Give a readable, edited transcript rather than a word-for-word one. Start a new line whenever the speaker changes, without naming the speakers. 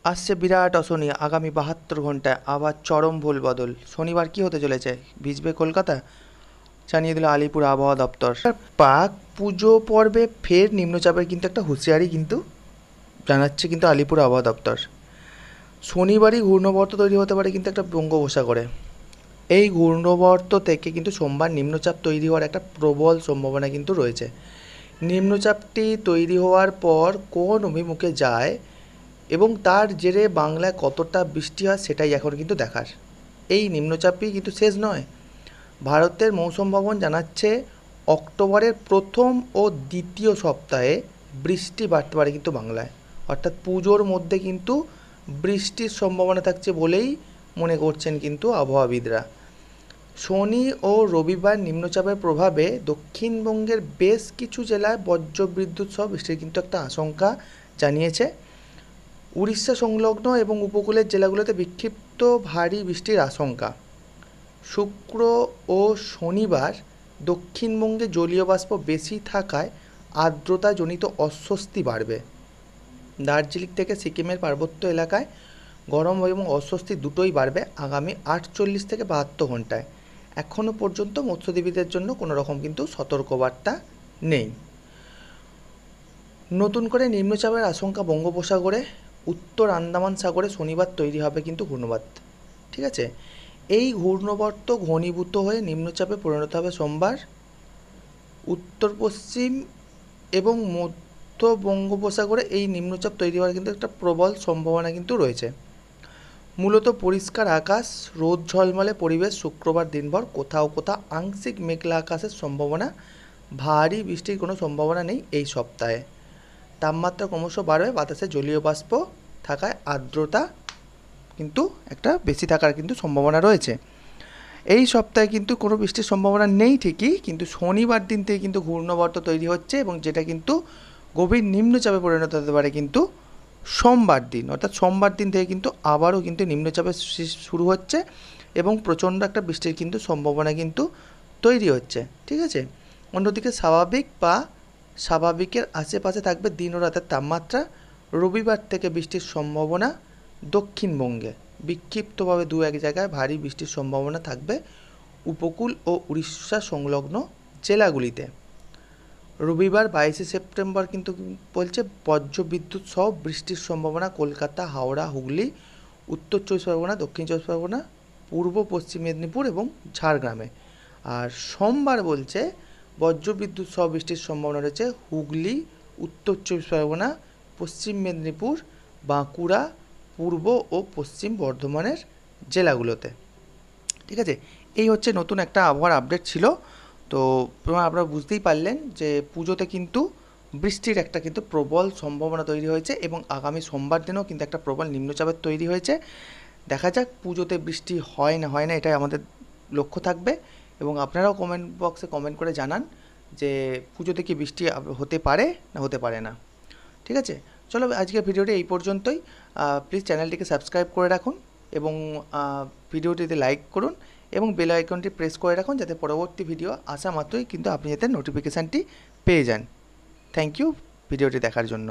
আসছে বিরাট অশনি, আগামী 72 ঘন্টায় আবার চরম ভুল বদল। শনিবার কি হতে চলেছে? ভিজবে কলকাতা, জানিয়ে দিল আলিপুর আবহাওয়া দপ্তর। পাক পুজো পর্বে ফের নিম্নচাপের কিন্তু একটা হুঁশিয়ারি কিন্তু জানাচ্ছে কিন্তু আলিপুর আবহাওয়া দপ্তর। শনিবারই ঘূর্ণবর্ত তৈরি হতে পারে কিন্তু একটা বঙ্গোপসাগরে। এই ঘূর্ণবর্ত থেকে কিন্তু সোমবার নিম্নচাপ তৈরি হওয়ার একটা প্রবল সম্ভাবনা কিন্তু রয়েছে। নিম্নচাপটি তৈরি হওয়ার পর কোন অভিমুখে যায় এবং তার জেরে বাংলায় কতটা বৃষ্টি হয় সেটাই এখন কিন্তু দেখার। এই নিম্নচাপই কিন্তু শেষ নয়। ভারতের মৌসুম ভবন জানাচ্ছে অক্টোবরের প্রথম ও দ্বিতীয় সপ্তাহে বৃষ্টি বাড়তে পারে কিন্তু বাংলায়, অর্থাৎ পুজোর মধ্যে কিন্তু বৃষ্টির সম্ভাবনা থাকছে বলেই মনে করছেন কিন্তু আবহাওয়াবিদরা। শনি ও রবিবার নিম্নচাপের প্রভাবে দক্ষিণবঙ্গের বেশ কিছু জেলায় বজ্রবিদ্যুৎ সহ বৃষ্টির কিন্তু একটা আশঙ্কা জানিয়েছে। উড়িষ্যা সংলগ্ন এবং উপকূলের জেলাগুলোতে বিক্ষিপ্ত ভারী বৃষ্টির আশঙ্কা। শুক্র ও শনিবার দক্ষিণবঙ্গে জলীয় বাষ্প বেশি থাকায় আর্দ্রতাজনিত অস্বস্তি বাড়বে। দার্জিলিং থেকে সিকিমের পার্বত্য এলাকায় গরম এবং অস্বস্তি দুটোই বাড়বে আগামী 48 থেকে 72 ঘন্টায়। এখনও পর্যন্ত মৎস্যজীবীদের জন্য কোনো রকম কিন্তু সতর্কবার্তা নেই। নতুন করে নিম্নচাপের আশঙ্কা বঙ্গোপসাগরে, উত্তর আন্দামান সাগরে শনিবার তৈরি হবে কিন্তু ঘূর্ণবাত। ঠিক আছে, এই ঘূর্ণবর্ত ঘনীভূত হয়ে নিম্নচাপে পরিণত হবে সোমবার। উত্তর পশ্চিম এবং মধ্য বঙ্গোপসাগরে এই নিম্নচাপ তৈরি হওয়ার কিন্তু একটা প্রবল সম্ভাবনা কিন্তু রয়েছে। মূলত পরিষ্কার আকাশ, রোদ ঝলমলে পরিবেশ, শুক্রবার দিনভর কোথাও কোথাও আংশিক মেঘলা আকাশের সম্ভাবনা। ভারী বৃষ্টির কোনো সম্ভাবনা নেই এই সপ্তাহে। তাপমাত্রা ক্রমশ বাড়বে, বাতাসে জলীয় বাষ্প থাকায় আর্দ্রতা কিন্তু একটা বেশি থাকার কিন্তু সম্ভাবনা রয়েছে। এই সপ্তাহে কিন্তু কোনো বৃষ্টির সম্ভাবনা নেই ঠিকই, কিন্তু শনিবার দিন থেকে কিন্তু ঘূর্ণবর্ত তৈরি হচ্ছে এবং যেটা কিন্তু গভীর নিম্নচাপে পরিণত হতে পারে কিন্তু সোমবার দিন, অর্থাৎ সোমবার দিন থেকে কিন্তু আবারও কিন্তু নিম্নচাপের শুরু হচ্ছে এবং প্রচণ্ড একটা বৃষ্টির কিন্তু সম্ভাবনা কিন্তু তৈরি হচ্ছে। ঠিক আছে, অন্যদিকে স্বাভাবিকের আশেপাশে থাকবে দিন ও রাতের তাপমাত্রা। রবিবার থেকে বৃষ্টির সম্ভাবনা দক্ষিণবঙ্গে, বিক্ষিপ্তভাবে দু এক জায়গায় ভারী বৃষ্টির সম্ভাবনা থাকবে উপকূল ও উড়িষ্যা সংলগ্ন জেলাগুলিতে। রবিবার 22 সেপ্টেম্বর কিন্তু বলছে বজ্রবিদ্যুৎ সহ বৃষ্টির সম্ভাবনা কলকাতা, হাওড়া, হুগলি, উত্তর 24 পরগনা, দক্ষিণ 24 পরগনা, পূর্ব পশ্চিম মেদিনীপুর এবং ঝাড়গ্রামে। আর সোমবার বলছে বজ্রবিদ্যুৎ সহ বৃষ্টির সম্ভাবনা রয়েছে হুগলি, উত্তর 24 পরগনা, পশ্চিম মেদিনীপুর, বাঁকুড়া, পূর্ব ও পশ্চিম বর্ধমানের জেলাগুলোতে। ঠিক আছে, এই হচ্ছে নতুন একটা আবহাওয়ার আপডেট ছিল। তো আপনারা বুঝতেই পারলেন যে পুজোতে কিন্তু বৃষ্টির একটা কিন্তু প্রবল সম্ভাবনা তৈরি হয়েছে এবং আগামী সোমবার দিনও কিন্তু একটা প্রবল নিম্নচাপের তৈরি হয়েছে। দেখা যাক পুজোতে বৃষ্টি হয় না এটাই আমাদের লক্ষ্য থাকবে। এবং আপনারাও কমেন্ট বক্সে কমেন্ট করে জানান যে পুজোতে কি বৃষ্টি হতে পারে না হতে পারে না। ঠিক আছে, চলো আজকের ভিডিওটি এই পর্যন্তই। প্লিজ চ্যানেলটিকে সাবস্ক্রাইব করে রাখুন এবং ভিডিওটিতে লাইক করুন এবং বেল আইকনটি প্রেস করে রাখুন যাতে পরবর্তী ভিডিও আসা মাত্রই কিন্তু আপনি যাতে নোটিফিকেশানটি পেয়ে যান। থ্যাংক ইউ ভিডিওটি দেখার জন্য।